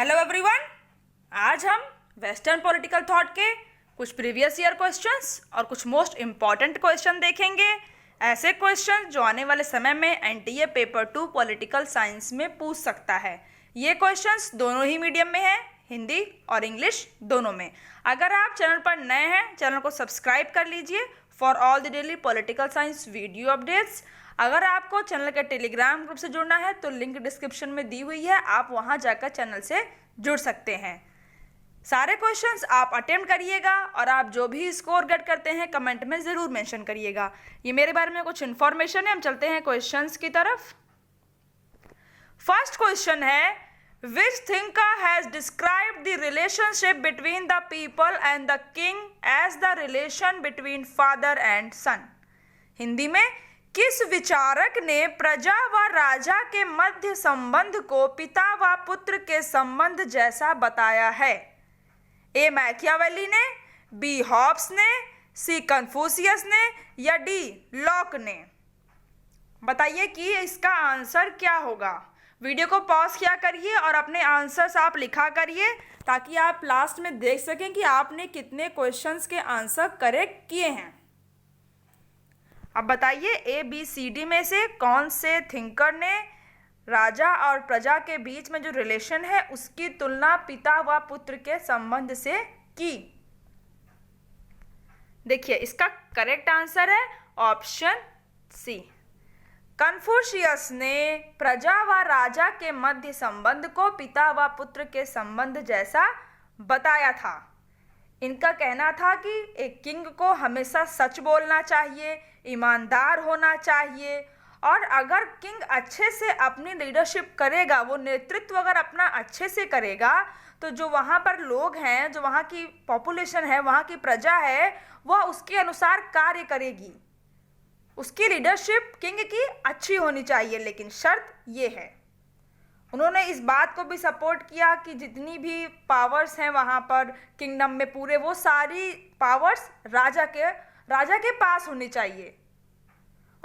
Hello everyone, आज हम western political thought के कुछ प्रीवियस ईयर क्वेश्चंस और कुछ मोस्ट इम्पॉर्टेंट क्वेश्चन देखेंगे। ऐसे क्वेश्चन जो आने वाले समय में एनटीए पेपर 2 पॉलिटिकल साइंस में पूछ सकता है। ये क्वेश्चंस दोनों ही मीडियम में है, हिंदी और इंग्लिश दोनों में। अगर आप चैनल पर नए हैं, चैनल को सब्सक्राइब कर लीजिए for all the daily political science video updates. अगर आपको चैनल के टेलीग्राम ग्रुप से जुड़ना है तो लिंक डिस्क्रिप्शन में दी हुई है, आप वहां जाकर चैनल से जुड़ सकते हैं। सारे क्वेश्चंस आप अटेम्प्ट करिएगा और आप जो भी स्कोर गेट करते हैं कमेंट में ज़रूर मेंशन करिएगा। ये मेरे बारे में कुछ इन्फॉर्मेशन है। हम चलते हैं क्वेश्चंस की तरफ। फर्स्ट क्वेश्चन है, which thinker has described the relationship between the people and the king as the relation between father and son. Hindi में किस विचारक ने प्रजा व राजा के मध्य संबंध को पिता व पुत्र के संबंध जैसा बताया है? ए मैकियावेली ने, बी हॉब्स ने, सी कन्फ्यूशियस ने या डी लॉक ने। बताइए कि इसका आंसर क्या होगा। वीडियो को पॉज किया करिए और अपने आंसर्स आप लिखा करिए ताकि आप लास्ट में देख सकें कि आपने कितने क्वेश्चंस के आंसर करेक्ट किए हैं। अब बताइए ए बी सी डी में से कौन से थिंकर ने राजा और प्रजा के बीच में जो रिलेशन है उसकी तुलना पिता व पुत्र के संबंध से की। देखिए इसका करेक्ट आंसर है ऑप्शन सी। कन्फ्यूशियस ने प्रजा व राजा के मध्य संबंध को पिता व पुत्र के संबंध जैसा बताया था। इनका कहना था कि एक किंग को हमेशा सच बोलना चाहिए, ईमानदार होना चाहिए और अगर किंग अच्छे से अपनी लीडरशिप करेगा, वो नेतृत्व अगर अपना अच्छे से करेगा तो जो वहाँ पर लोग हैं, जो वहाँ की पॉपुलेशन है, वहाँ की प्रजा है, वह उसके अनुसार कार्य करेगी। उसकी लीडरशिप किंग की अच्छी होनी चाहिए, लेकिन शर्त ये है। उन्होंने इस बात को भी सपोर्ट किया कि जितनी भी पावर्स हैं वहाँ पर किंगडम में पूरे, वो सारी पावर्स राजा के पास होनी चाहिए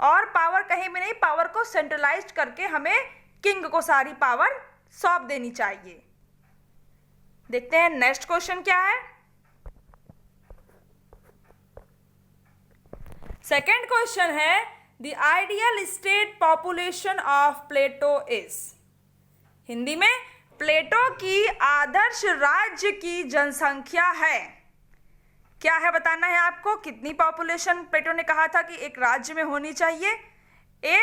और पावर कहीं भी नहीं, पावर को सेंट्रलाइज करके हमें किंग को सारी पावर सौंप देनी चाहिए। देखते हैं नेक्स्ट क्वेश्चन क्या है। सेकेंड क्वेश्चन है, the ideal state population of Plato is. Hindi में प्लेटो की आदर्श राज्य की जनसंख्या है। क्या है बताना है आपको। कितनी पॉपुलेशन प्लेटो ने कहा था कि एक राज्य में होनी चाहिए? ए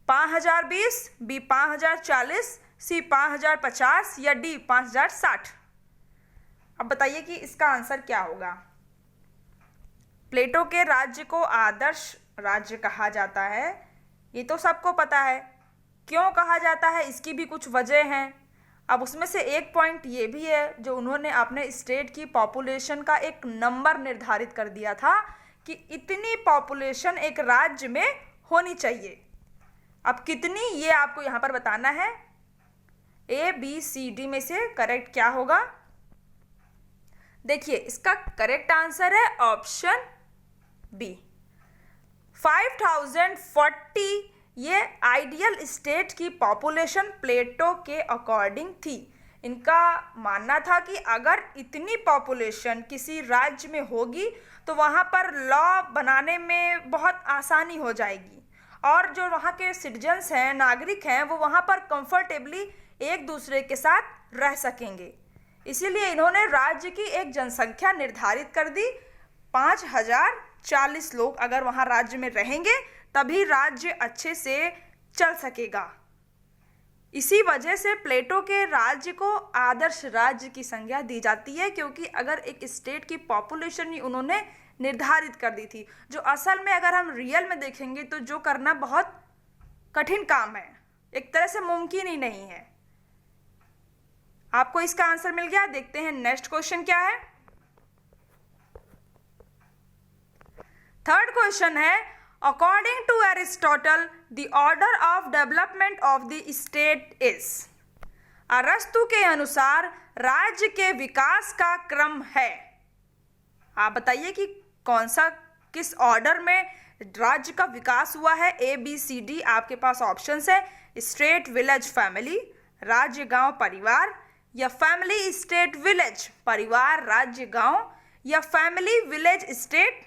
5020, बी 5040, सी 5050 या डी 5060। अब बताइए कि इसका आंसर क्या होगा। प्लेटो के राज्य को आदर्श राज्य कहा जाता है, ये तो सबको पता है। क्यों कहा जाता है इसकी भी कुछ वजह हैं। अब उसमें से एक पॉइंट ये भी है जो उन्होंने अपने स्टेट की पॉपुलेशन का एक नंबर निर्धारित कर दिया था कि इतनी पॉपुलेशन एक राज्य में होनी चाहिए। अब कितनी ये आपको यहाँ पर बताना है। ए बी सी डी में से करेक्ट क्या होगा। देखिए इसका करेक्ट आंसर है ऑप्शन बी 5040। ये आइडियल स्टेट की पॉपुलेशन प्लेटो के अकॉर्डिंग थी। इनका मानना था कि अगर इतनी पॉपुलेशन किसी राज्य में होगी तो वहाँ पर लॉ बनाने में बहुत आसानी हो जाएगी और जो वहाँ के सिटीजन्स हैं, नागरिक हैं, वो वहाँ पर कंफर्टेबली एक दूसरे के साथ रह सकेंगे। इसीलिए इन्होंने राज्य की एक जनसंख्या निर्धारित कर दी। 5040 लोग अगर वहाँ राज्य में रहेंगे तभी राज्य अच्छे से चल सकेगा। इसी वजह से प्लेटो के राज्य को आदर्श राज्य की संज्ञा दी जाती है, क्योंकि अगर एक स्टेट की पॉपुलेशन ही उन्होंने निर्धारित कर दी थी, जो असल में अगर हम रियल में देखेंगे तो जो करना बहुत कठिन काम है, एक तरह से मुमकिन ही नहीं है। आपको इसका आंसर मिल गया। देखते हैं नेक्स्ट क्वेश्चन क्या है। थर्ड क्वेश्चन है, According to Aristotle, the order of development of the state is। अरस्तु के अनुसार राज्य के विकास का क्रम है। आप बताइए कि कौन सा, किस ऑर्डर में राज्य का विकास हुआ है। ए बी सी डी आपके पास ऑप्शंस है। स्टेट, विलेज, फैमिली, राज्य, गांव, परिवार या फैमिली स्टेट विलेज, परिवार राज्य गांव, या फैमिली विलेज स्टेट,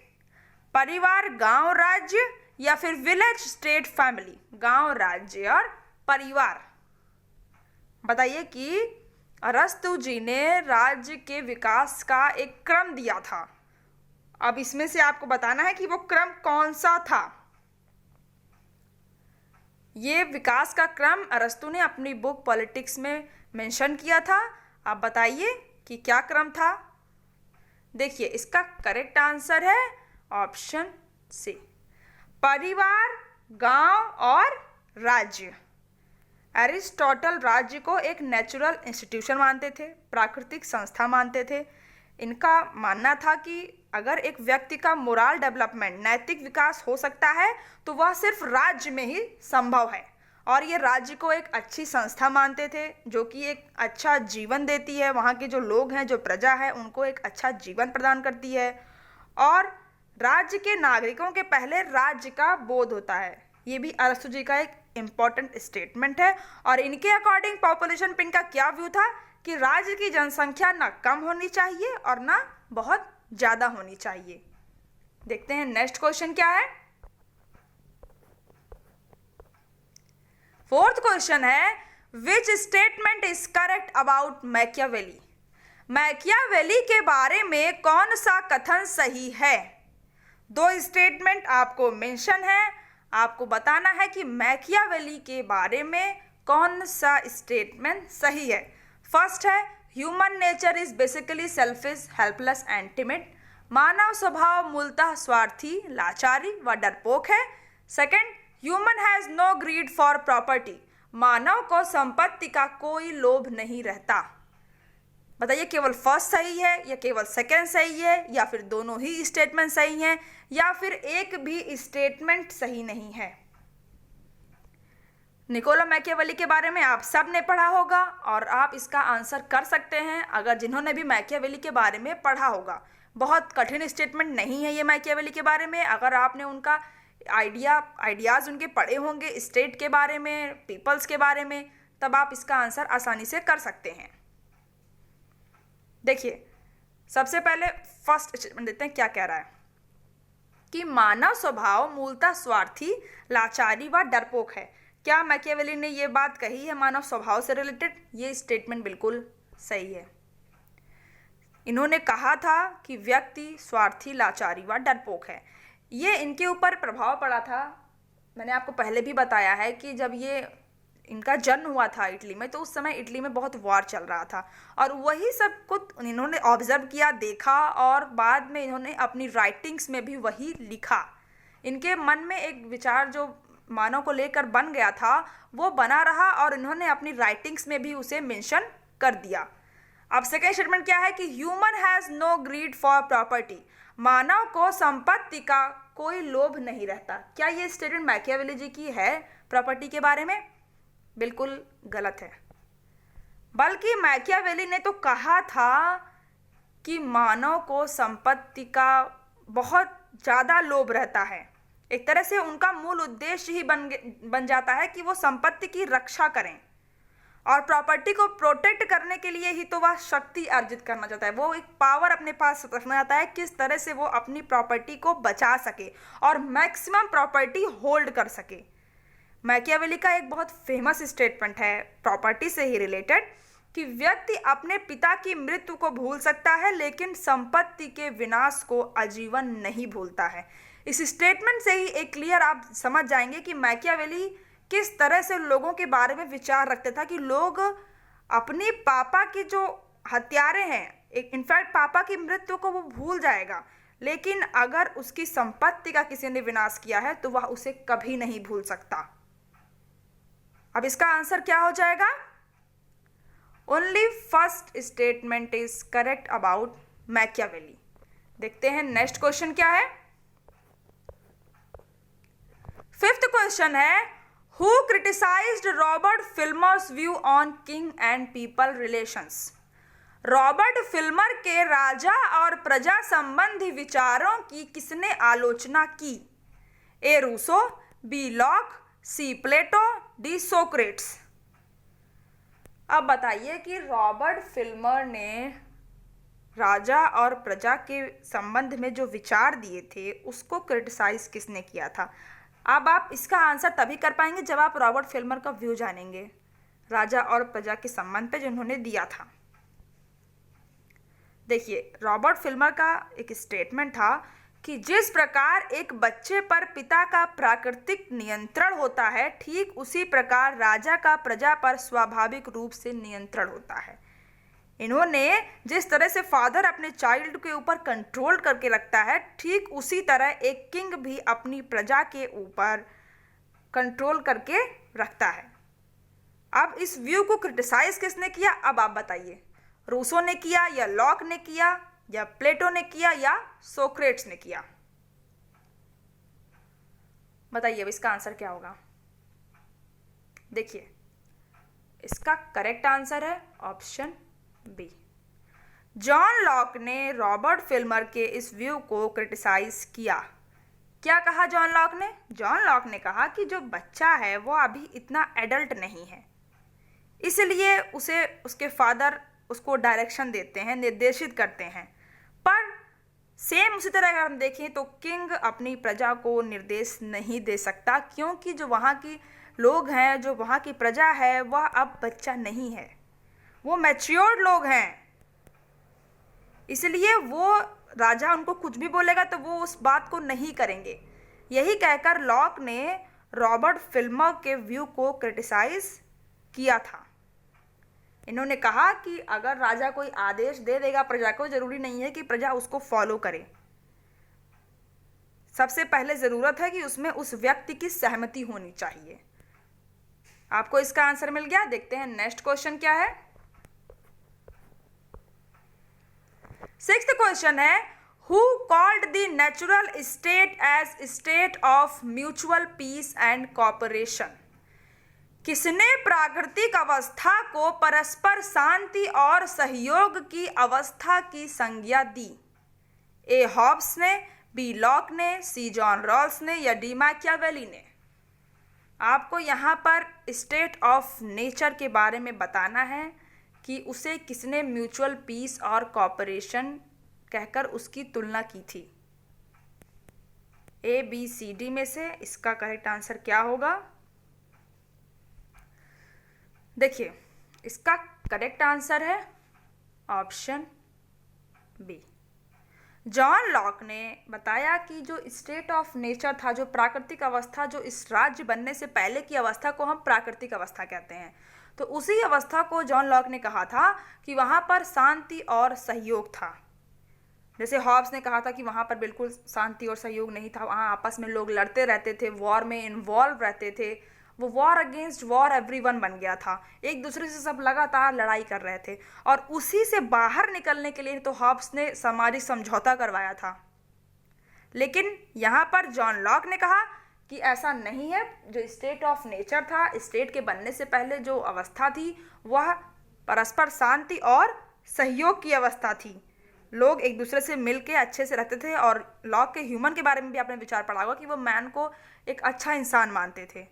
परिवार गांव राज्य, या फिर विलेज स्टेट फैमिली, गांव राज्य और परिवार। बताइए कि अरस्तु जी ने राज्य के विकास का एक क्रम दिया था। अब इसमें से आपको बताना है कि वो क्रम कौन सा था। ये विकास का क्रम अरस्तु ने अपनी बुक पॉलिटिक्स में मेंशन किया था। आप बताइए कि क्या क्रम था। देखिए, इसका करेक्ट आंसर है ऑप्शन सी, परिवार, गांव और राज्य। एरिस्टोटल राज्य को एक नेचुरल इंस्टीट्यूशन मानते थे, प्राकृतिक संस्था मानते थे। इनका मानना था कि अगर एक व्यक्ति का मोरल डेवलपमेंट, नैतिक विकास हो सकता है तो वह सिर्फ राज्य में ही संभव है। और ये राज्य को एक अच्छी संस्था मानते थे जो कि एक अच्छा जीवन देती है, वहाँ के जो लोग हैं, जो प्रजा है, उनको एक अच्छा जीवन प्रदान करती है। और राज्य के नागरिकों के पहले राज्य का बोध होता है। ये भी अरस्तु जी का एक इम्पॉर्टेंट स्टेटमेंट है। और इनके अकॉर्डिंग पॉपुलेशन पे इनका क्या व्यू था कि राज्य की जनसंख्या ना कम होनी चाहिए और ना बहुत ज़्यादा होनी चाहिए। देखते हैं नेक्स्ट क्वेश्चन क्या है। फोर्थ क्वेश्चन है, which statement is correct about Machiavelli. Machiavelli के बारे में कौन सा कथन सही है। दो स्टेटमेंट आपको मेंशन है, आपको बताना है कि मैकियावेली के बारे में कौन सा स्टेटमेंट सही है। फर्स्ट है, human nature is basically selfish, helpless and timid. मानव स्वभाव मूलतः स्वार्थी, लाचारी व डरपोक है। Second, human has no greed for property. मानव को संपत्ति का कोई लोभ नहीं रहता। बताइए, केवल फर्स्ट सही है या केवल सेकंड सही है, या फिर दोनों ही स्टेटमेंट सही हैं, या फिर एक भी स्टेटमेंट सही नहीं है। निकोला मैकियावेली के बारे में आप सब ने पढ़ा होगा और आप इसका आंसर कर सकते हैं अगर जिन्होंने भी मैकियावेली के बारे में पढ़ा होगा। बहुत कठिन स्टेटमेंट नहीं है ये मैकियावेली के बारे में। अगर आपने उनका आइडियाज़ उनके पढ़े होंगे, स्टेट के बारे में, पीपल्स के बारे में, तब आप इसका आंसर आसानी से कर सकते हैं। देखिए, सबसे पहले फर्स्ट स्टेटमेंट देते हैं क्या कह रहा है कि मानव स्वभाव मूलतः स्वार्थी, लाचारी व डरपोक है। क्या मैकियावेली ने ये बात कही है मानव स्वभाव से रिलेटेड? ये स्टेटमेंट बिल्कुल सही है। इन्होंने कहा था कि व्यक्ति स्वार्थी, लाचारी व डरपोक है। ये इनके ऊपर प्रभाव पड़ा था। मैंने आपको पहले भी बताया है कि जब ये इनका जन्म हुआ था इटली में, तो उस समय इटली में बहुत वॉर चल रहा था और वही सब कुछ इन्होंने ऑब्जर्व किया, देखा और बाद में इन्होंने अपनी राइटिंग्स में भी वही लिखा। इनके मन में एक विचार जो मानव को लेकर बन गया था वो बना रहा और इन्होंने अपनी राइटिंग्स में भी उसे मेंशन कर दिया। अब सेकेंड स्टेटमेंट क्या है कि human has no greed for property. मानव को संपत्ति का कोई लोभ नहीं रहता। क्या ये स्टेटमेंट मैकियावेली जी की है प्रॉपर्टी के बारे में? बिल्कुल गलत है। बल्कि मैकियावेली ने तो कहा था कि मानव को संपत्ति का बहुत ज़्यादा लोभ रहता है। एक तरह से उनका मूल उद्देश्य ही बन जाता है कि वो संपत्ति की रक्षा करें और प्रॉपर्टी को प्रोटेक्ट करने के लिए ही तो वह शक्ति अर्जित करना चाहता है। वो एक पावर अपने पास रखना चाहता है, किस तरह से वो अपनी प्रॉपर्टी को बचा सके और मैक्सिमम प्रॉपर्टी होल्ड कर सके। मैकियावेली का एक बहुत फेमस स्टेटमेंट है प्रॉपर्टी से ही रिलेटेड कि व्यक्ति अपने पिता की मृत्यु को भूल सकता है लेकिन संपत्ति के विनाश को आजीवन नहीं भूलता है। इस स्टेटमेंट से ही एक क्लियर आप समझ जाएंगे कि मैकियावेली किस तरह से लोगों के बारे में विचार रखते था कि लोग अपनी पापा की जो हत्यारे हैं, इनफैक्ट पापा की मृत्यु को वो भूल जाएगा, लेकिन अगर उसकी संपत्ति का किसी ने विनाश किया है तो वह उसे कभी नहीं भूल सकता। अब इसका आंसर क्या हो जाएगा? Only first statement is correct about Machiavelli. देखते हैं नेक्स्ट क्वेश्चन क्या है। फिफ्थ क्वेश्चन है, who criticized Robert Filmer's view on king and people relations. Robert Filmer के राजा और प्रजा संबंधी विचारों की किसने आलोचना की? ए रूसो, बी लॉक, सी प्लेटो, डी सोक्रेट्स। अब बताइए कि रॉबर्ट फिल्मर ने राजा और प्रजा के संबंध में जो विचार दिए थे उसको क्रिटिसाइज किसने किया था। अब आप इसका आंसर तभी कर पाएंगे जब आप रॉबर्ट फिल्मर का व्यू जानेंगे राजा और प्रजा के संबंध पे जो उन्होंने दिया था। देखिए, रॉबर्ट फिल्मर का एक स्टेटमेंट था कि जिस प्रकार एक बच्चे पर पिता का प्राकृतिक नियंत्रण होता है, ठीक उसी प्रकार राजा का प्रजा पर स्वाभाविक रूप से नियंत्रण होता है। इन्होंने जिस तरह से फादर अपने चाइल्ड के ऊपर कंट्रोल करके रखता है, ठीक उसी तरह एक किंग भी अपनी प्रजा के ऊपर कंट्रोल करके रखता है। अब इस व्यू को क्रिटिसाइज किसने किया, अब आप बताइए। रूसो ने किया, या लॉक ने किया, या प्लेटो ने किया, या सोक्रेट्स ने किया? बताइए अब इसका आंसर क्या होगा। देखिए, इसका करेक्ट आंसर है ऑप्शन बी। जॉन लॉक ने रॉबर्ट फिल्मर के इस व्यू को क्रिटिसाइज किया। क्या कहा जॉन लॉक ने? जॉन लॉक ने कहा कि जो बच्चा है वो अभी इतना एडल्ट नहीं है, इसलिए उसे उसके फादर उसको डायरेक्शन देते हैं, निर्देशित करते हैं। पर सेम उसी तरह अगर हम देखें तो किंग अपनी प्रजा को निर्देश नहीं दे सकता, क्योंकि जो वहाँ की लोग हैं, जो वहाँ की प्रजा है, वह अब बच्चा नहीं है, वो मैच्योर्ड लोग हैं। इसलिए वो राजा उनको कुछ भी बोलेगा तो वो उस बात को नहीं करेंगे। यही कहकर लॉक ने रॉबर्ट फिल्मर के व्यू को क्रिटिसाइज किया था। इन्होंने कहा कि अगर राजा कोई आदेश दे देगा प्रजा को, जरूरी नहीं है कि प्रजा उसको फॉलो करे। सबसे पहले जरूरत है कि उसमें उस व्यक्ति की सहमति होनी चाहिए। आपको इसका आंसर मिल गया। देखते हैं नेक्स्ट क्वेश्चन क्या है। 6th क्वेश्चन है, who called the natural state as state of mutual peace and cooperation? किसने प्राकृतिक अवस्था को परस्पर शांति और सहयोग की अवस्था की संज्ञा दी? ए हॉब्स ने, बी लॉक ने, सी जॉन रॉल्स ने, या डी मैकियावेली ने? आपको यहाँ पर स्टेट ऑफ नेचर के बारे में बताना है कि उसे किसने म्यूचुअल पीस और कॉपरेशन कहकर उसकी तुलना की थी। ए, बी, सी, डी में से इसका करेक्ट आंसर क्या होगा? देखिए, इसका करेक्ट आंसर है ऑप्शन बी। जॉन लॉक ने बताया कि जो स्टेट ऑफ नेचर था, जो प्राकृतिक अवस्था, जो इस राज्य बनने से पहले की अवस्था को हम प्राकृतिक अवस्था कहते हैं, तो उसी अवस्था को जॉन लॉक ने कहा था कि वहाँ पर शांति और सहयोग था। जैसे हॉब्स ने कहा था कि वहाँ पर बिल्कुल शांति और सहयोग नहीं था, वहाँ आपस में लोग लड़ते रहते थे, वॉर में इन्वॉल्व रहते थे, वो वॉर अगेंस्ट वॉर एवरीवन बन गया था, एक दूसरे से सब लगातार लड़ाई कर रहे थे। और उसी से बाहर निकलने के लिए तो हॉब्स ने सामाजिक समझौता करवाया था। लेकिन यहाँ पर जॉन लॉक ने कहा कि ऐसा नहीं है। जो स्टेट ऑफ नेचर था, स्टेट के बनने से पहले जो अवस्था थी, वह परस्पर शांति और सहयोग की अवस्था थी। लोग एक दूसरे से मिलके अच्छे से रहते थे। और लॉक के ह्यूमन के बारे में भी आपने विचार पढ़ा होगा कि वो मैन को एक अच्छा इंसान मानते थे,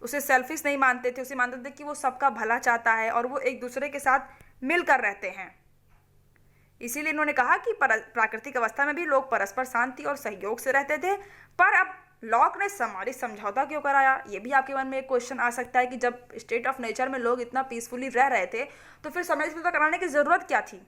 उसे सेल्फिश नहीं मानते थे, उसे मानते थे कि वो सबका भला चाहता है और वो एक दूसरे के साथ मिलकर रहते हैं। इसीलिए इन्होंने कहा कि प्राकृतिक अवस्था में भी लोग परस्पर शांति और सहयोग से रहते थे। पर अब लॉक ने सामाजिक समझौता क्यों कराया? ये भी आपके मन में एक क्वेश्चन आ सकता है कि जब स्टेट ऑफ नेचर में लोग इतना पीसफुली रह रहे थे तो फिर सामाजिक समझौता कराने की ज़रूरत क्या थी?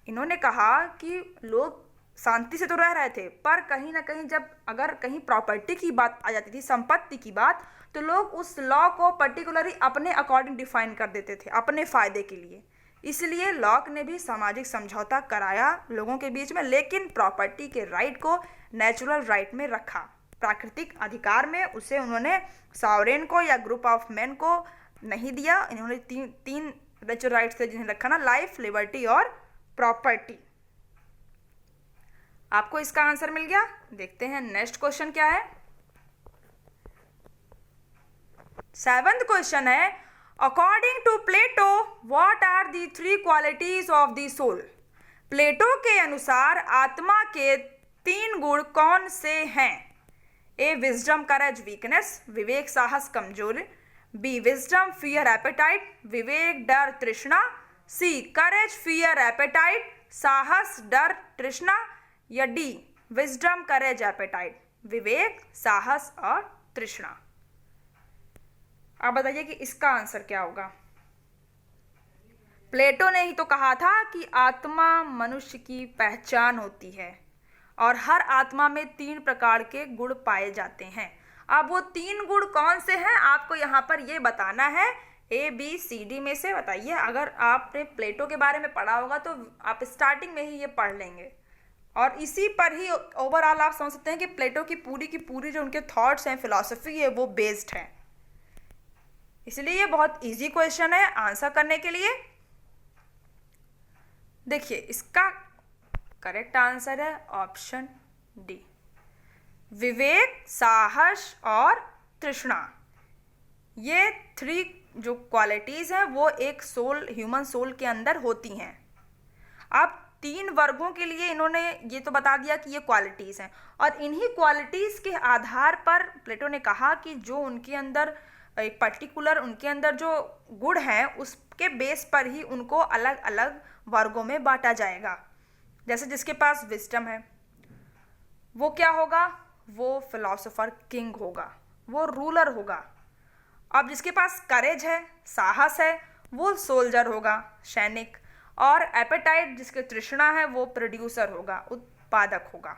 इन्होंने कहा कि लोग शांति से तो रह रहे थे, पर कहीं ना कहीं जब अगर कहीं प्रॉपर्टी की बात आ जाती थी, संपत्ति की बात, तो लोग उस लॉ को पर्टिकुलरली अपने अकॉर्डिंग डिफाइन कर देते थे, अपने फ़ायदे के लिए। इसलिए लॉक ने भी सामाजिक समझौता कराया लोगों के बीच में, लेकिन प्रॉपर्टी के राइट को नेचुरल राइट में रखा। प्राकृतिक अधिकार में उसे उन्होंने सॉवरेन को या ग्रुप ऑफ मैन को नहीं दिया। इन्होंने तीन नेचुरल राइट्स थे जिन्हें रखा ना, लाइफ, लिबर्टी और प्रॉपर्टी। आपको इसका आंसर मिल गया। देखते हैं नेक्स्ट क्वेश्चन क्या है। 7th क्वेश्चन है, according to Plato what are the 3 qualities of the soul? Plato के अनुसार आत्मा के 3 गुण कौन से हैं? ए विजडम, करेज, वीकनेस, विवेक, साहस, कमजोर, बी विजडम फियर एपेटाइट, विवेक डर तृष्णा, सी करेज फियर एपेटाइट, साहस डर तृष्णा, या डी विजडम करेज एपेटाइट, विवेक साहस और तृष्णा। आप बताइए कि इसका आंसर क्या होगा। प्लेटो ने ही तो कहा था कि आत्मा मनुष्य की पहचान होती है और हर आत्मा में 3 प्रकार के गुण पाए जाते हैं। अब वो 3 गुण कौन से हैं आपको यहाँ पर ये बताना है। ABCD में से बताइए। अगर आपने प्लेटो के बारे में पढ़ा होगा तो आप स्टार्टिंग में ही ये पढ़ लेंगे और इसी पर ही ओवरऑल आप समझ सकते हैं कि प्लेटो की पूरी जो उनके थॉट्स हैं, फिलॉसफी है, वो बेस्ड है। इसलिए ये बहुत इजी क्वेश्चन है आंसर करने के लिए। देखिए इसका करेक्ट आंसर है ऑप्शन डी, विवेक साहस और तृष्णा। ये 3 जो क्वालिटीज हैं वो एक ह्यूमन सोल के अंदर होती हैं। अब 3 वर्गों के लिए इन्होंने ये तो बता दिया कि ये क्वालिटीज हैं और इन्हीं क्वालिटीज के आधार पर प्लेटो ने कहा कि जो उनके अंदर एक पर्टिकुलर उनके अंदर जो गुण हैं उसके बेस पर ही उनको अलग अलग वर्गों में बांटा जाएगा। जैसे जिसके पास विजडम है वो क्या होगा, वो फिलोसोफर किंग होगा, वो रूलर होगा। अब जिसके पास करेज है, साहस है, वो सोल्जर होगा, सैनिक। और एपेटाइट जिसके तृष्णा है वो प्रोड्यूसर होगा, उत्पादक होगा।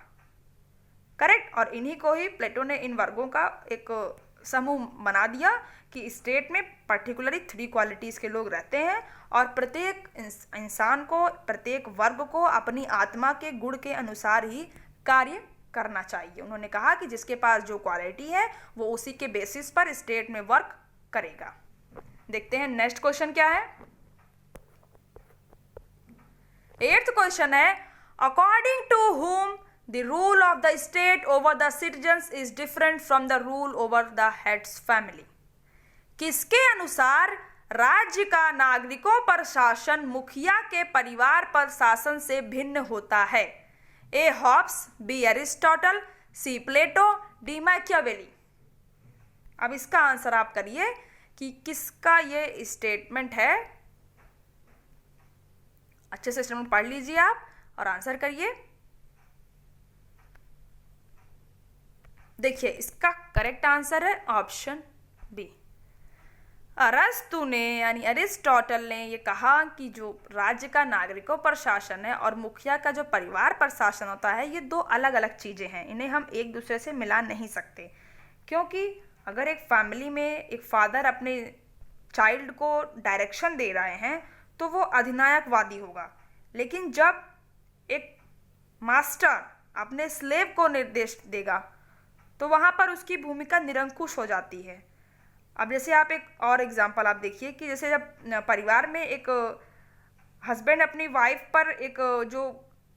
करेक्ट। और इन्हीं को ही प्लेटो ने इन वर्गों का एक समूह बना दिया कि स्टेट में पर्टिकुलरली 3 क्वालिटीज के लोग रहते हैं और प्रत्येक इंसान को, प्रत्येक वर्ग को अपनी आत्मा के गुण के अनुसार ही कार्य करना चाहिए। उन्होंने कहा कि जिसके पास जो क्वालिटी है वो उसी के बेसिस पर स्टेट में वर्क करेगा। देखते हैं नेक्स्ट क्वेश्चन क्या है। 8th क्वेश्चन है, according to whom the rule of the state over the citizens is different from the rule over the head's family। किसके अनुसार राज्य का नागरिकों पर शासन मुखिया के परिवार पर शासन से भिन्न होता है। ए हॉब्स, बी एरिस्टोटल, सी प्लेटो, डी मैकियावेली। अब इसका आंसर आप करिए कि किसका ये स्टेटमेंट है। अच्छे से स्टेटमेंट पढ़ लीजिए आप और आंसर करिए। देखिए इसका करेक्ट आंसर है ऑप्शन बी। अरस्तु ने यानी एरिस्टोटल ने ये कहा कि जो राज्य का नागरिकों पर शासन है और मुखिया का जो परिवार पर शासन होता है ये 2 अलग अलग चीज़ें हैं, इन्हें हम एक दूसरे से मिला नहीं सकते। क्योंकि अगर एक फैमिली में एक फादर अपने चाइल्ड को डायरेक्शन दे रहे हैं तो वो अधिनायकवादी होगा, लेकिन जब एक मास्टर अपने स्लेव को निर्देश देगा तो वहाँ पर उसकी भूमिका निरंकुश हो जाती है। अब जैसे आप एक और एग्जांपल आप देखिए कि जैसे जब परिवार में एक हस्बैंड अपनी वाइफ पर एक जो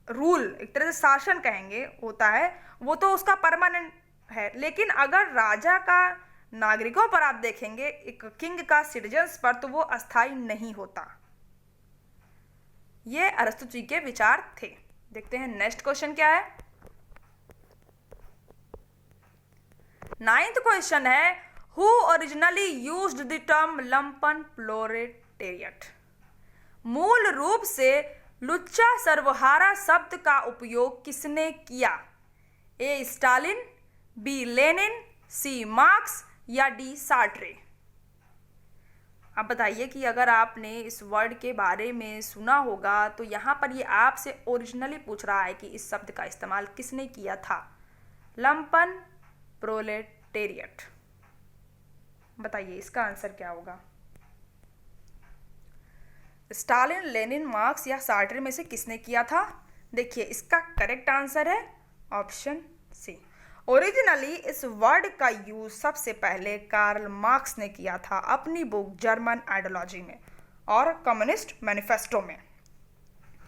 रूल, एक तरह से शासन कहेंगे, होता है, वो तो उसका परमानेंट है। लेकिन अगर राजा का नागरिकों पर आप देखेंगे, एक किंग का सिटीजन्स पर, तो वो अस्थायी नहीं होता। ये अरस्तु जी के विचार थे। देखते हैं नेक्स्ट क्वेश्चन क्या है। 9th क्वेश्चन है, Who originally used the term lumpen proletariat? मूल रूप से लुच्चा सर्वहारा शब्द का उपयोग किसने किया। ए स्टालिन, बी लेनिन, सी मार्क्स या डी सार्ट्रे। अब बताइए कि अगर आपने इस वर्ड के बारे में सुना होगा तो यहाँ पर ये आपसे ओरिजिनली पूछ रहा है कि इस शब्द का इस्तेमाल किसने किया था, लंपन प्रोलेटेरियट। बताइए इसका आंसर क्या होगा। स्टालिन, लेनिन, मार्क्स या सार्ट्रे में से किसने किया था। देखिए इसका करेक्ट आंसर है ऑप्शन सी। ओरिजिनली इस वर्ड का यूज सबसे पहले कार्ल मार्क्स ने किया था अपनी बुक जर्मन आइडियोलॉजी में और कम्युनिस्ट मैनिफेस्टो में।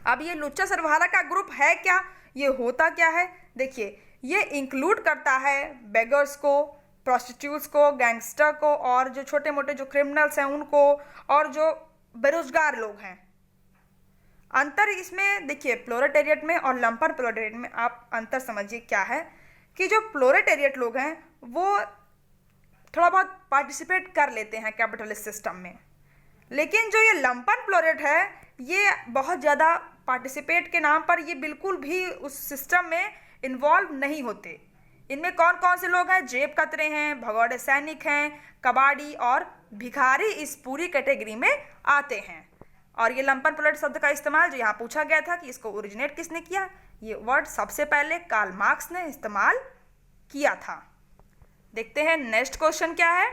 अब ये लुच्चा सर्वहारा का ग्रुप है क्या, ये होता क्या है। देखिए ये इंक्लूड करता है बेगर्स को, प्रोस्टिट्यूट्स को, गैंगस्टर को और जो छोटे मोटे जो क्रिमिनल्स हैं उनको, और जो बेरोजगार लोग हैं। अंतर इसमें देखिए प्रोलेटेरिएट में और लंपन प्रोलेटेरिएट में आप अंतर समझिए क्या है कि जो प्रोलेटेरिएट लोग हैं वो थोड़ा बहुत पार्टिसिपेट कर लेते हैं कैपिटलिस्ट सिस्टम में। लेकिन जो ये लंपन प्रोलेट है ये बहुत ज़्यादा पार्टिसिपेट के नाम पर ये बिल्कुल भी उस सिस्टम में इन्वॉल्व नहीं होते। इनमें कौन कौन से लोग हैं? जेब कतरे हैं, भगौड़े सैनिक हैं, कबाड़ी और भिखारी इस पूरी कैटेगरी में आते हैं। और ये लंपन प्रोलेट शब्द का इस्तेमाल जो यहाँ पूछा गया था कि इसको ओरिजिनेट किसने किया, ये वर्ड सबसे पहले कार्ल मार्क्स ने इस्तेमाल किया था। देखते हैं नेक्स्ट क्वेश्चन क्या है।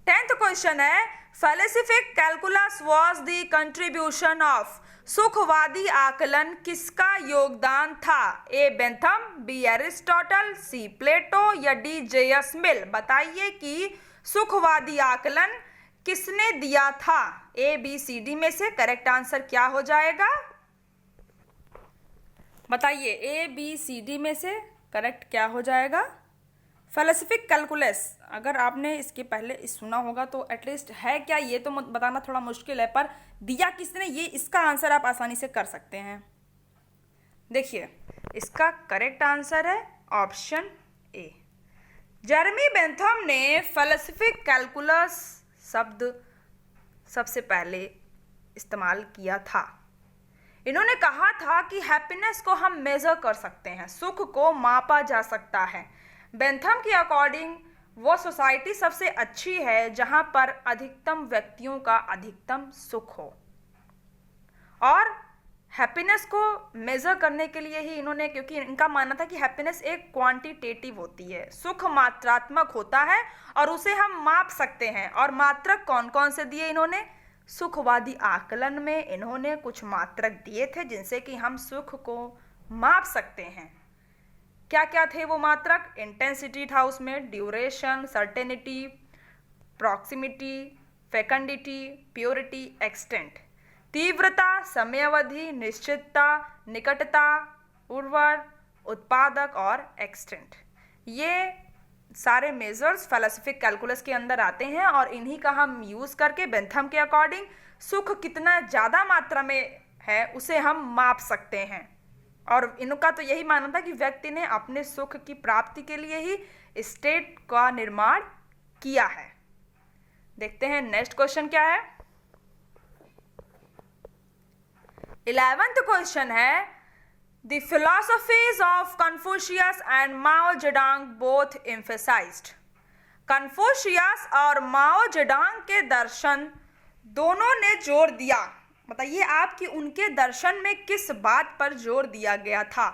10th क्वेश्चन है, felicific calculus was the contribution of, सुखवादी आकलन किसका योगदान था? A Bentham, B Aristotle, C Plato या डी जे.एस. मिल। बताइए कि सुखवादी आकलन किसने दिया था? ए बी सी डी में से करेक्ट आंसर क्या हो जाएगा? बताइए ए बी सी डी में से करेक्ट क्या हो जाएगा? फेलिसिफिक कैलकुलस, अगर आपने इसके पहले सुना होगा तो एटलीस्ट है क्या ये तो बताना थोड़ा मुश्किल है, पर दिया किसने ये इसका आंसर आप आसानी से कर सकते हैं। देखिए इसका करेक्ट आंसर है ऑप्शन ए। जेरेमी बेंथम ने फेलिसिफिक कैलकुलस शब्द सबसे पहले इस्तेमाल किया था। इन्होंने कहा था कि हैप्पीनेस को हम मेजर कर सकते हैं, सुख को मापा जा सकता है। बेंथम के अकॉर्डिंग वो सोसाइटी सबसे अच्छी है जहां पर अधिकतम व्यक्तियों का अधिकतम सुख हो। और हैप्पीनेस को मेजर करने के लिए ही इन्होंने, क्योंकि इनका मानना था कि हैप्पीनेस एक क्वांटिटेटिव होती है, सुख मात्रात्मक होता है और उसे हम माप सकते हैं। और मात्रक कौन कौन से दिए इन्होंने? सुखवादी आकलन में इन्होंने कुछ मात्रक दिए थे जिनसे कि हम सुख को माप सकते हैं। क्या क्या थे वो मात्रक? इंटेंसिटी था उसमें, duration, certainty, proximity, फेकंडिटी, purity, extent. तीव्रता, समयावधि, निश्चितता, निकटता, उर्वर, उत्पादक और एक्सटेंट। ये सारे मेजर्स फेलिसिफिक कैलकुलस के अंदर आते हैं और इन्हीं का हम यूज़ करके बेंथम के अकॉर्डिंग सुख कितना ज़्यादा मात्रा में है उसे हम माप सकते हैं। और इनका तो यही मानना था कि व्यक्ति ने अपने सुख की प्राप्ति के लिए ही स्टेट का निर्माण किया है। देखते हैं नेक्स्ट क्वेश्चन क्या है। 11th क्वेश्चन है, The philosophies of Confucius and Mao Zedong both emphasized. Confucius और माओ जेडोंग के दर्शन दोनों ने जोर दिया। बताइए आप कि उनके दर्शन में किस बात पर जोर दिया गया था?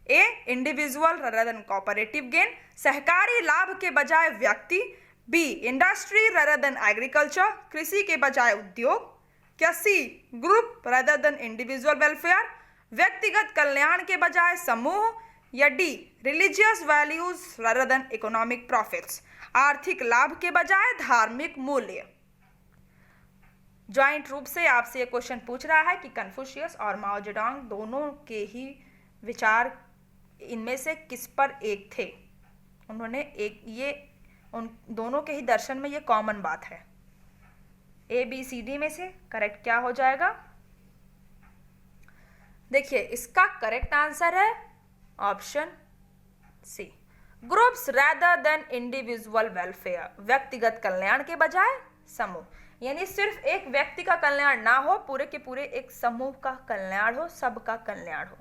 A individual rather than cooperative gain, सहकारी लाभ के बजाय व्यक्ति। B industry rather than agriculture, कृषि के बजाय उद्योग। क्या C group rather than individual welfare, व्यक्तिगत कल्याण के बजाय समूह। या D religious values rather than economic profits, आर्थिक लाभ के बजाय धार्मिक मूल्य। ज्वाइंट रूप से आपसे ये क्वेश्चन पूछ रहा है कि कन्फ्यूशियस और माओ जेडोंग दोनों के ही विचार इनमें से किस पर एक थे? उन्होंने एक ये उन दोनों के ही दर्शन में ये कॉमन बात है। ए बी सी डी में से करेक्ट क्या हो जाएगा? देखिए इसका करेक्ट आंसर है option C, groups rather than individual welfare, व्यक्तिगत कल्याण के बजाय समूह। यानी सिर्फ एक व्यक्ति का कल्याण ना हो, पूरे के पूरे एक समूह का कल्याण हो, सबका कल्याण हो।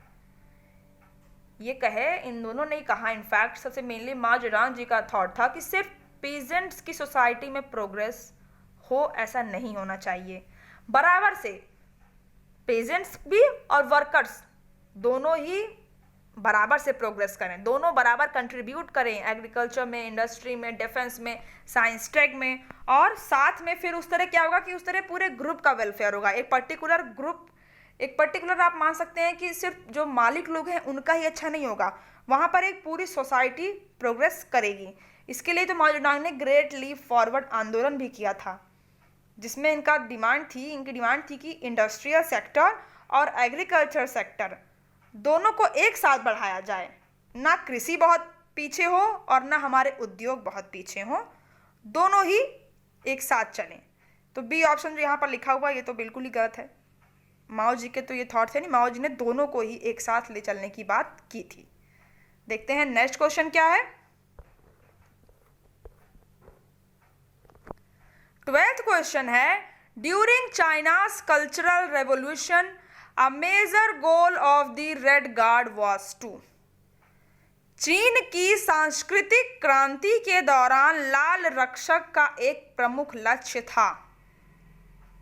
ये कहे इन दोनों ने कहा, इनफैक्ट सबसे मेनली माओ जेडोंग जी का थॉट था कि सिर्फ पीजेंट्स की सोसाइटी में प्रोग्रेस हो ऐसा नहीं होना चाहिए, बराबर से पेजेंट्स भी और वर्कर्स दोनों ही बराबर से प्रोग्रेस करें, दोनों बराबर कंट्रीब्यूट करें एग्रीकल्चर में, इंडस्ट्री में, डिफेंस में, साइंस टेक में। और साथ में फिर उस तरह क्या होगा कि उस तरह पूरे ग्रुप का वेलफेयर होगा। एक पर्टिकुलर ग्रुप, एक पर्टिकुलर आप मान सकते हैं कि सिर्फ जो मालिक लोग हैं उनका ही अच्छा नहीं होगा, वहाँ पर एक पूरी सोसाइटी प्रोग्रेस करेगी। इसके लिए तो माओ जेडोंग ने ग्रेट लीप फॉरवर्ड आंदोलन भी किया था, जिसमें इनकी डिमांड थी कि इंडस्ट्रियल सेक्टर और एग्रीकल्चर सेक्टर दोनों को एक साथ बढ़ाया जाए, ना कृषि बहुत पीछे हो और ना हमारे उद्योग बहुत पीछे हो, दोनों ही एक साथ चलें। तो बी ऑप्शन जो यहाँ पर लिखा हुआ ये तो बिल्कुल ही गलत है। माओ जी के तो ये थॉट थे नहीं, माओ जी ने दोनों को ही एक साथ ले चलने की बात की थी। देखते हैं नेक्स्ट क्वेश्चन क्या है। 12th क्वेश्चन है, during China's cultural revolution a major goal of the red guard was to. चीन की सांस्कृतिक क्रांति के दौरान लाल रक्षक का एक प्रमुख लक्ष्य था।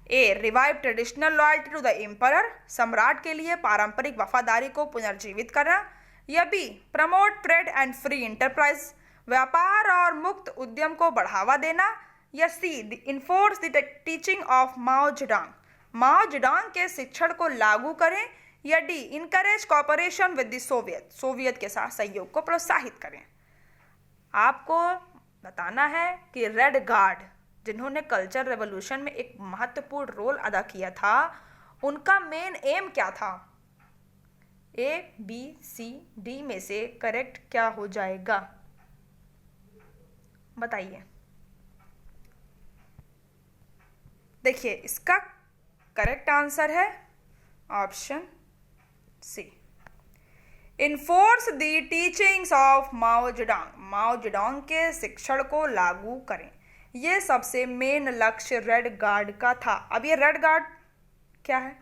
A, revive traditional loyalty to the emperor, सम्राट के लिए पारंपरिक वफादारी को पुनर्जीवित करना, या B, promote trade and free enterprise, व्यापार और मुक्त उद्यम को बढ़ावा देना, या C, enforce the teaching of Mao Zedong, Mao Zedong के शिक्षण को लागू करें, या D, encourage cooperation with the Soviet, Soviet के साथ सहयोग को प्रोत्साहित करें। आपको बताना है कि रेड गार्ड जिन्होंने कल्चर रेवोल्यूशन में एक महत्वपूर्ण रोल अदा किया था, उनका मेन एम क्या था। ए, बी, सी, डी में से करेक्ट क्या हो जाएगा, बताइए। देखिए, इसका करेक्ट आंसर है option C, enforce the teachings of Mao Zedong, Mao Zedong के शिक्षण को लागू करें। ये सबसे मेन लक्ष्य रेड गार्ड का था। अब ये रेड गार्ड क्या है,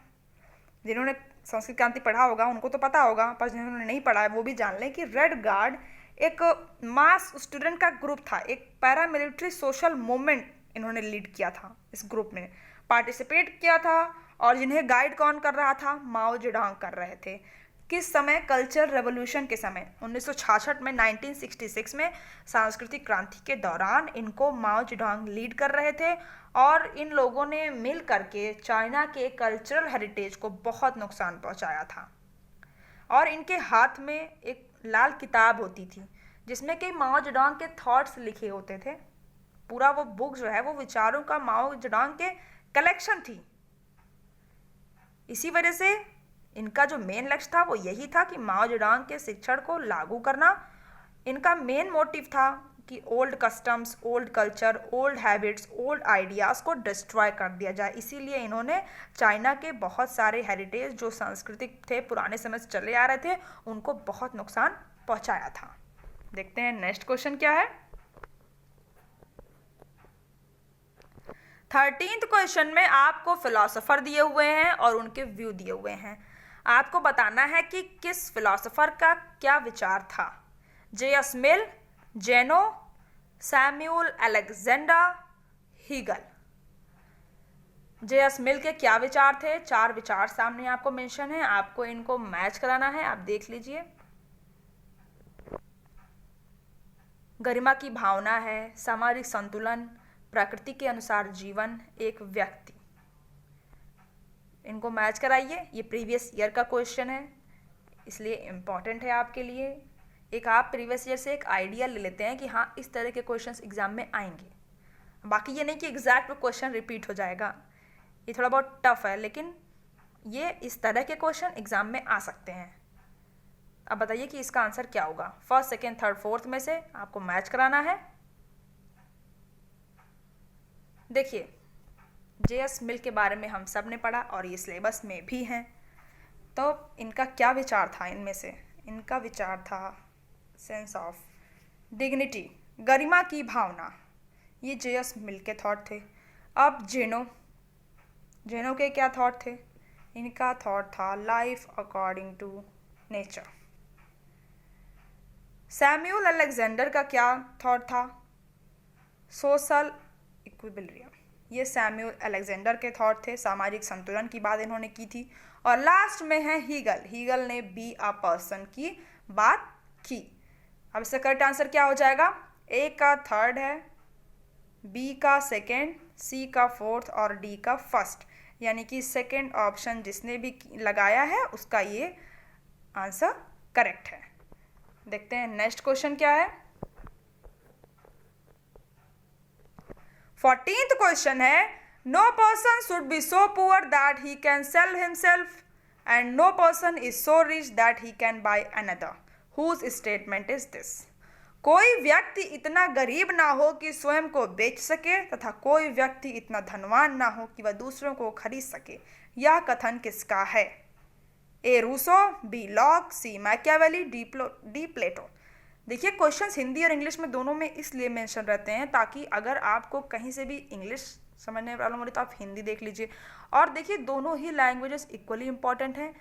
जिन्होंने संस्कृत क्रांति पढ़ा होगा उनको तो पता होगा, पर जिन्होंने नहीं पढ़ा है वो भी जान लें कि रेड गार्ड एक मास स्टूडेंट का ग्रुप था, एक पैरामिलिट्री सोशल मूवमेंट इन्होंने लीड किया था, इस ग्रुप में पार्टिसिपेट किया था, और जिन्हें गाइड कौन कर रहा था, माओ जेडोंग कर रहे थे। किस समय, कल्चर रेवोल्यूशन के समय 1966 में, 1966 में सांस्कृतिक क्रांति के दौरान इनको माओ जेडोंग लीड कर रहे थे, और इन लोगों ने मिल करके चाइना के कल्चरल हेरिटेज को बहुत नुकसान पहुंचाया था। और इनके हाथ में एक लाल किताब होती थी जिसमें कि माओ जेडोंग के थॉट्स लिखे होते थे। पूरा वो बुक जो है वो विचारों का माओ जेडोंग के कलेक्शन थी। इसी वजह से इनका जो मेन लक्ष्य था वो यही था कि माओ जेडोंग के शिक्षण को लागू करना। इनका मेन मोटिव था कि old customs, old culture, old habits, old ideas को डिस्ट्रॉय कर दिया जाए। इसीलिए इन्होंने चाइना के बहुत सारे हेरिटेज जो सांस्कृतिक थे, पुराने समय से चले आ रहे थे, उनको बहुत नुकसान पहुंचाया था। देखते हैं नेक्स्ट क्वेश्चन क्या है। 13th क्वेश्चन में आपको फिलोसोफर दिए हुए हैं और उनके व्यू दिए हुए हैं। आपको बताना है कि किस फिलोसोफर का क्या विचार था। जे.एस. मिल, जेनो, सैमुअल अलेक्जेंडर, हीगल। जे.एस. मिल के क्या विचार थे, 4 विचार सामने आपको मेंशन है, आपको इनको मैच कराना है। आप देख लीजिए, गरिमा की भावना है, सामाजिक संतुलन, प्रकृति के अनुसार जीवन, एक व्यक्ति। इनको मैच कराइए। ये प्रीवियस ईयर का क्वेश्चन है, इसलिए इम्पॉर्टेंट है आपके लिए। एक आप प्रीवियस ईयर से एक आइडिया ले लेते हैं कि हाँ इस तरह के क्वेश्चंस एग्जाम में आएंगे। बाकी ये नहीं कि एग्जैक्ट क्वेश्चन रिपीट हो जाएगा, ये थोड़ा बहुत टफ है, लेकिन ये इस तरह के क्वेश्चन एग्जाम में आ सकते हैं। अब बताइए कि इसका आंसर क्या होगा। फर्स्ट, सेकेंड, थर्ड, फोर्थ में से आपको मैच कराना है। देखिए, जे.एस. मिल के बारे में हम सब ने पढ़ा और ये सिलेबस में भी हैं। तो इनका क्या विचार था, इनमें से इनका विचार था सेंस ऑफ डिग्निटी, गरिमा की भावना। ये जे.एस. मिल के थॉट थे। अब जेनो के क्या थॉट थे, इनका थॉट था life according to nature. Samuel Alexander का क्या थॉट था, सोशल इक्विलिब्रियम। ये सैमुअल अलेक्जेंडर के थॉट थे, सामाजिक संतुलन की बात इन्होंने की थी। और लास्ट में है हीगल ने बी अ पर्सन की बात की। अब इसका करेक्ट आंसर क्या हो जाएगा, ए का थर्ड है, बी का सेकेंड, सी का फोर्थ और डी का फर्स्ट, यानी कि सेकेंड ऑप्शन जिसने भी लगाया है उसका ये आंसर करेक्ट है। देखते हैं नेक्स्ट क्वेश्चन क्या है। 14th क्वेश्चन है, no person should be so poor that he can sell himself and no person is so rich that he can buy another, whose statement is this. कोई व्यक्ति इतना गरीब ना हो कि स्वयं को बेच सके तथा कोई व्यक्ति इतना धनवान ना हो कि वह दूसरों को खरीद सके। यह कथन किसका है। ए रूसो, बी लॉक, सी मैकियावेली, डी प्लेटो। देखिए, क्वेश्चंस हिंदी और इंग्लिश में दोनों में इसलिए मेंशन रहते हैं ताकि अगर आपको कहीं से भी इंग्लिश समझने में प्रॉब्लम हो रही तो आप हिंदी देख लीजिए। और देखिए दोनों ही लैंग्वेजेस इक्वली इंपॉर्टेंट हैं।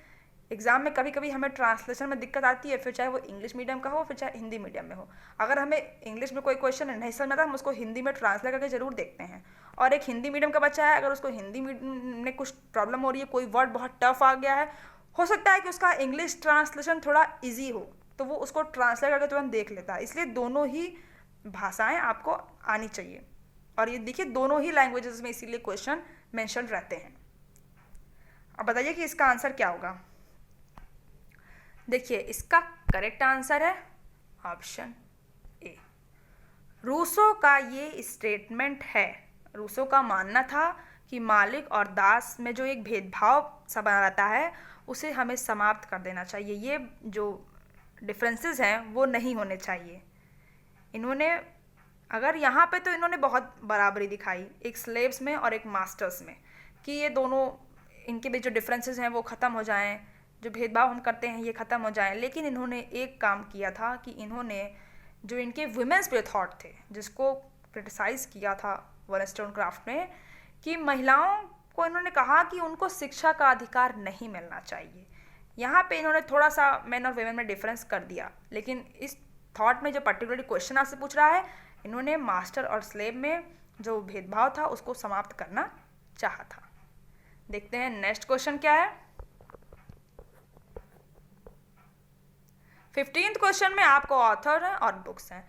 एग्जाम में कभी कभी हमें ट्रांसलेशन में दिक्कत आती है, फिर चाहे वो इंग्लिश मीडियम का हो फिर चाहे हिंदी मीडियम में हो। अगर हमें इंग्लिश में कोई क्वेश्चन नहीं समझ में आता हम उसको हिंदी में ट्रांसलेट करके जरूर देखते हैं। और एक हिंदी मीडियम का बच्चा है, अगर उसको हिंदी में कुछ प्रॉब्लम हो रही है, कोई वर्ड बहुत टफ आ गया है, हो सकता है कि उसका इंग्लिश ट्रांसलेशन थोड़ा ईजी हो, तो वो उसको ट्रांसलेट करके तुरंत देख लेता है। इसलिए दोनों ही भाषाएं आपको आनी चाहिए। और ये देखिए दोनों ही लैंग्वेजेस में इसीलिए क्वेश्चन मेंशन रहते हैं। अब बताइए कि इसका आंसर क्या होगा। देखिए इसका करेक्ट आंसर है ऑप्शन ए। रूसो का ये स्टेटमेंट है, रूसो का मानना था कि मालिक और दास में जो एक भेदभाव सा बना रहता है उसे हमें समाप्त कर देना चाहिए। ये जो डिफरेंसेस हैं वो नहीं होने चाहिए। इन्होंने अगर यहाँ पे तो इन्होंने बहुत बराबरी दिखाई एक स्लेव्स में और एक मास्टर्स में, कि ये दोनों इनके बीच जो डिफरेंसेस हैं वो ख़त्म हो जाएं, जो भेदभाव हम करते हैं ये ख़त्म हो जाएं। लेकिन इन्होंने एक काम किया था कि इन्होंने जो इनके वुमेंस पे थॉट थे, जिसको क्रिटिसाइज़ किया था वॉलस्टोनक्राफ्ट ने, कि महिलाओं को इन्होंने कहा कि उनको शिक्षा का अधिकार नहीं मिलना चाहिए। यहाँ पे इन्होंने थोड़ा सा मेन और वुमेन में डिफरेंस कर दिया, लेकिन इस थॉट में जो पर्टिकुलरली क्वेश्चन आपसे पूछ रहा है, इन्होंने मास्टर और स्लेव में जो भेदभाव था उसको समाप्त करना चाहा था। देखते हैं नेक्स्ट क्वेश्चन क्या है। 15th क्वेश्चन में आपको ऑथर है और बुक्स हैं।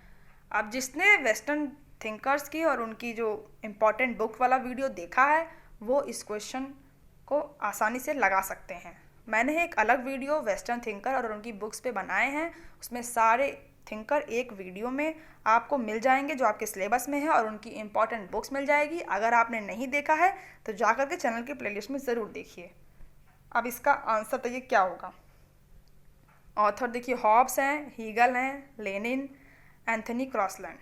अब जिसने वेस्टर्न थिंकर्स की और उनकी जो इम्पोर्टेंट बुक वाला वीडियो देखा है वो इस क्वेश्चन को आसानी से लगा सकते हैं। मैंने एक अलग वीडियो वेस्टर्न थिंकर और उनकी बुक्स पे बनाए हैं, उसमें सारे थिंकर एक वीडियो में आपको मिल जाएंगे जो आपके सिलेबस में है, और उनकी इम्पॉर्टेंट बुक्स मिल जाएगी। अगर आपने नहीं देखा है तो जा कर के चैनल की प्लेलिस्ट में ज़रूर देखिए। अब इसका आंसर तो ये क्या होगा। ऑथर देखिए हॉब्स हैं, हीगल हैं, Lenin, Anthony Crosland.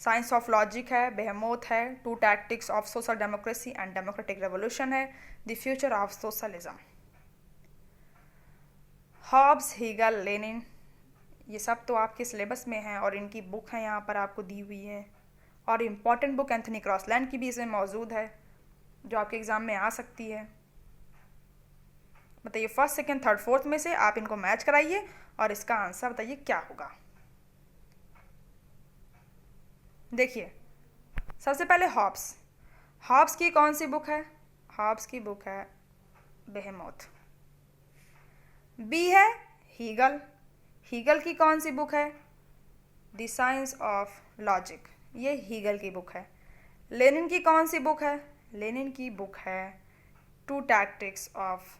Science of Logic है, बेहेमोथ है, to tactics of social democracy and democratic Revolution है, The Future of Socialism. Hobbes, Hegel, Lenin, ये सब तो आपके सिलेबस में हैं और इनकी बुक है यहाँ पर आपको दी हुई है। और इम्पॉर्टेंट बुक एंथनी क्रॉसलैंड की भी इसमें मौजूद है जो आपके एग्ज़ाम में आ सकती है। बताइए फर्स्ट, सेकंड, थर्ड, फोर्थ में से आप इनको मैच कराइए और इसका आंसर बताइए क्या होगा। देखिए सबसे पहले हॉब्स, हॉब्स की कौन सी बुक है। हॉब्स की बुक है बेहेमोथ। बी है हीगल, हीगल की कौन सी बुक है, द साइंस ऑफ लॉजिक, ये हीगल की बुक है। लेनिन की कौन सी बुक है, लेनिन की बुक है to tactics of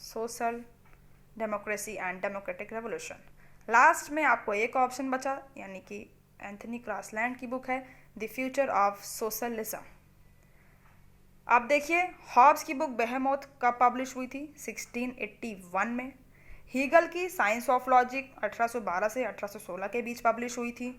social democracy and democratic revolution. Last में आपको एक ऑप्शन बचा, यानी कि एंथनी क्रॉसलैंड की बुक है द फ्यूचर ऑफ सोशलिज्म। अब देखिए हॉब्स की बुक बेहेमोथ कब पब्लिश हुई थी, 1681 में। हीगल की साइंस ऑफ लॉजिक 1812 से 1816 के बीच पब्लिश हुई थी।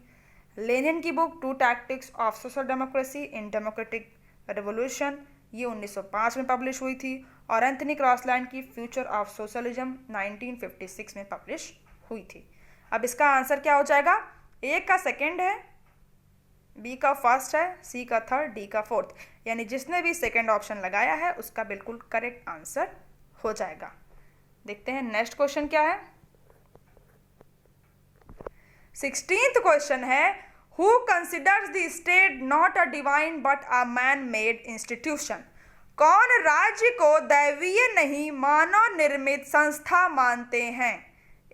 लेनिन की book two tactics of social democracy in democratic revolution, ये 1905 में पब्लिश हुई थी। और एंथनी क्रॉसलैंड की फ्यूचर ऑफ सोशलिज्म 1956 में पब्लिश हुई थी। अब इसका आंसर क्या हो जाएगा, ए का सेकेंड है, बी का फर्स्ट है, सी का थर्ड, डी का फोर्थ, यानी जिसने भी सेकेंड ऑप्शन लगाया है उसका बिल्कुल करेक्ट आंसर हो जाएगा। देखते हैं नेक्स्ट क्वेश्चन क्या है। 16th क्वेश्चन है, who considers the state not a divine but a man made institution. कौन राज्य को दैवीय नहीं मानव निर्मित संस्था मानते हैं।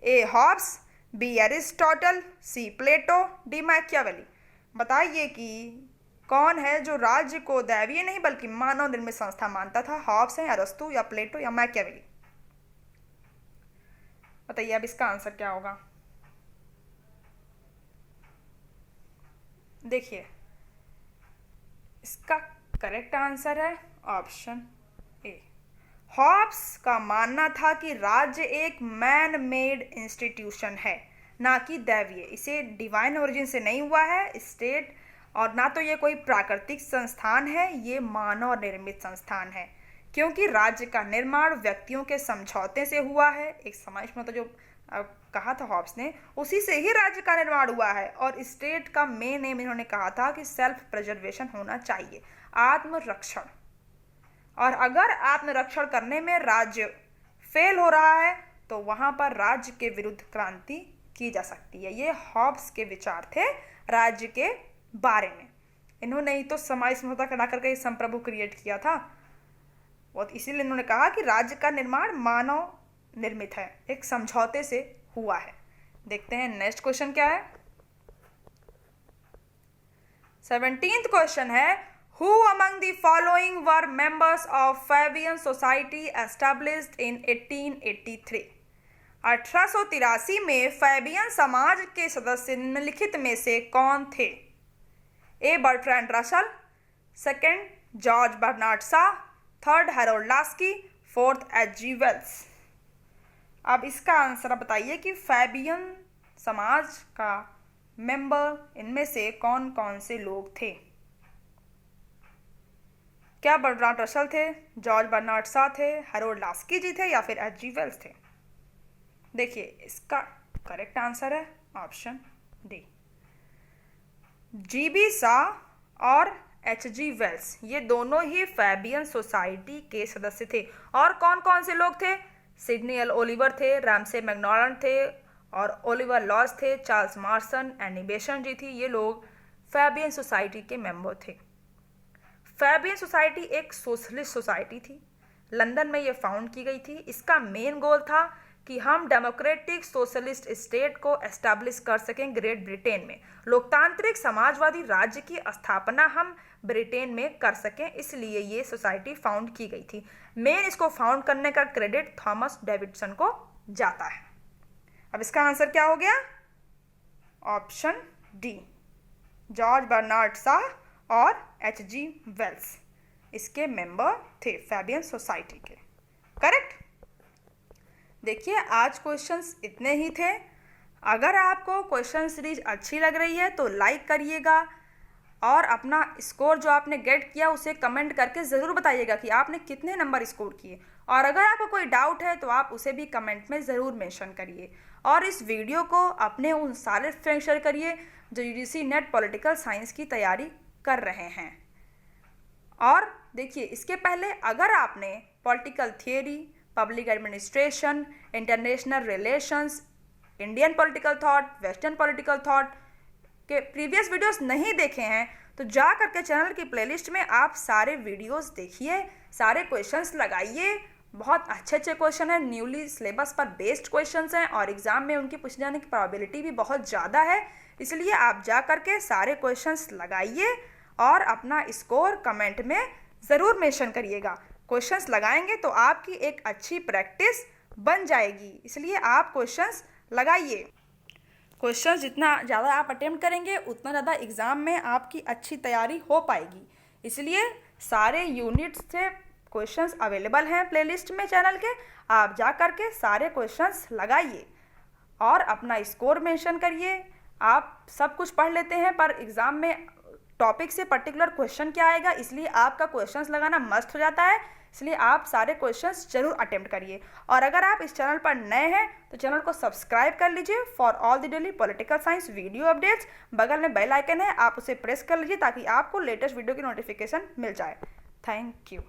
ए हॉब्स, बी एरिस्टोटल, सी प्लेटो, डी मैकियावेली। बताइए कि कौन है जो राज्य को दैवीय नहीं बल्कि मानव निर्मित संस्था मानता था। हॉब्स है, अरस्तु या प्लेटो या मैकियावेली। बताइए अब इसका आंसर क्या होगा। देखिए इसका करेक्ट आंसर है ऑप्शन ए। हॉब्स का मानना था कि राज्य एक मैन मेड इंस्टीट्यूशन है, ना कि दैवीय। इसे डिवाइन ओरिजिन से नहीं हुआ है स्टेट, और ना तो ये कोई प्राकृतिक संस्थान है, ये मानव निर्मित संस्थान है। क्योंकि राज्य का निर्माण व्यक्तियों के समझौते से हुआ है। एक समाज में तो जो अब कहा था हॉब्स ने, उसी से ही राज्य का निर्माण हुआ है। और स्टेट का मेन एम इन्होंने कहा था कि सेल्फ प्रिजर्वेशन होना चाहिए, आत्मरक्षण। और अगर आत्मरक्षण करने में राज्य फेल हो रहा है तो वहां पर राज्य के विरुद्ध क्रांति की जा सकती है। ये हॉब्स के विचार थे राज्य के बारे में। इन्होंने ही तो समाज समझौता करा करके संप्रभु क्रिएट किया था, और इसीलिए इन्होंने कहा कि राज्य का निर्माण मानव निर्मित है, एक समझौते से हुआ है। देखते हैं नेक्स्ट क्वेश्चन क्या है। 17th क्वेश्चन है, who among the following were members of Fabian society established in 1883। 1883 में फैबियन समाज के सदस्य निम्नलिखित में से कौन थे? A Bertrand Russell, second George Bernard Shaw, third Harold Laski, fourth H G. Wells. अब इसका आंसर बताइए कि फैबियन समाज का मेंबर इनमें से कौन कौन से लोग थे? क्या बर्ट्रैंड रसल थे, जॉर्ज बर्नार्ड शॉ थे, हैरोल्ड लास्की जी थे, या फिर एच.जी. वेल्स थे? देखिए इसका करेक्ट आंसर है ऑप्शन डी, जी.बी. शॉ और एच.जी. वेल्स। ये दोनों ही फैबियन सोसाइटी के सदस्य थे। और कौन कौन से लोग थे? Sydney L. ओलिवर थे, रामसे मैकडॉनल्ड थे, और ओलिवर लॉज थे, चार्ल्स मार्सन, एनी बेसन जी थी। ये लोग फैबियन सोसाइटी के मेंबर थे। फैबियन सोसाइटी एक सोशलिस्ट सोसाइटी थी, लंदन में ये फाउंड की गई थी। इसका मेन गोल था कि हम डेमोक्रेटिक सोशलिस्ट स्टेट को एस्टैब्लिश कर सकें ग्रेट ब्रिटेन में, लोकतांत्रिक समाजवादी राज्य की स्थापना हम ब्रिटेन में कर सकें, इसलिए ये सोसाइटी फाउंड की गई थी। मेन इसको फाउंड करने का क्रेडिट थॉमस डेविडसन को जाता है। अब इसका आंसर क्या हो गया? Option D, George Bernard Shaw और एच.जी. वेल्स इसके मेंबर थे फैबियन सोसाइटी के। करेक्ट। देखिए आज क्वेश्चंस इतने ही थे। अगर आपको क्वेश्चन सीरीज अच्छी लग रही है तो लाइक करिएगा, और अपना स्कोर जो आपने गेट किया उसे कमेंट करके ज़रूर बताइएगा कि आपने कितने नंबर स्कोर किए। और अगर आपको कोई डाउट है तो आप उसे भी कमेंट में ज़रूर मेंशन करिए। और इस वीडियो को अपने उन सारे फ्रेंड्स शेयर करिए जो यूजीसी नेट पॉलिटिकल साइंस की तैयारी कर रहे हैं। और देखिए इसके पहले अगर आपने political theory, public administration, international relations, Indian political thought, western political thought के प्रीवियस वीडियोस नहीं देखे हैं तो जा करके चैनल की प्लेलिस्ट में आप सारे वीडियोस देखिए, सारे क्वेश्चंस लगाइए। बहुत अच्छे अच्छे क्वेश्चन हैं, न्यूली सिलेबस पर बेस्ड क्वेश्चंस हैं, और एग्जाम में उनकी पूछे जाने की प्रोबेबिलिटी भी बहुत ज़्यादा है। इसलिए आप जा करके सारे क्वेश्चंस लगाइए और अपना स्कोर कमेंट में ज़रूर मेंशन करिएगा। क्वेश्चंस लगाएंगे तो आपकी एक अच्छी प्रैक्टिस बन जाएगी, इसलिए आप क्वेश्चंस लगाइए। क्वेश्चंस जितना ज़्यादा आप अटेम्प्ट करेंगे उतना ज़्यादा एग्ज़ाम में आपकी अच्छी तैयारी हो पाएगी। इसलिए सारे यूनिट्स से क्वेश्चंस अवेलेबल हैं प्लेलिस्ट में चैनल के, आप जा कर के सारे क्वेश्चंस लगाइए और अपना स्कोर मेंशन करिए। आप सब कुछ पढ़ लेते हैं पर एग्ज़ाम में टॉपिक से पर्टिकुलर क्वेश्चन क्या आएगा, इसलिए आपका क्वेश्चंस लगाना मस्ट हो जाता है। इसलिए आप सारे क्वेश्चंस जरूर अटेम्प्ट करिए। और अगर आप इस चैनल पर नए हैं तो चैनल को सब्सक्राइब कर लीजिए for all the daily political science video updates. बगल में बेल आइकन है, आप उसे प्रेस कर लीजिए ताकि आपको लेटेस्ट वीडियो की नोटिफिकेशन मिल जाए। Thank you.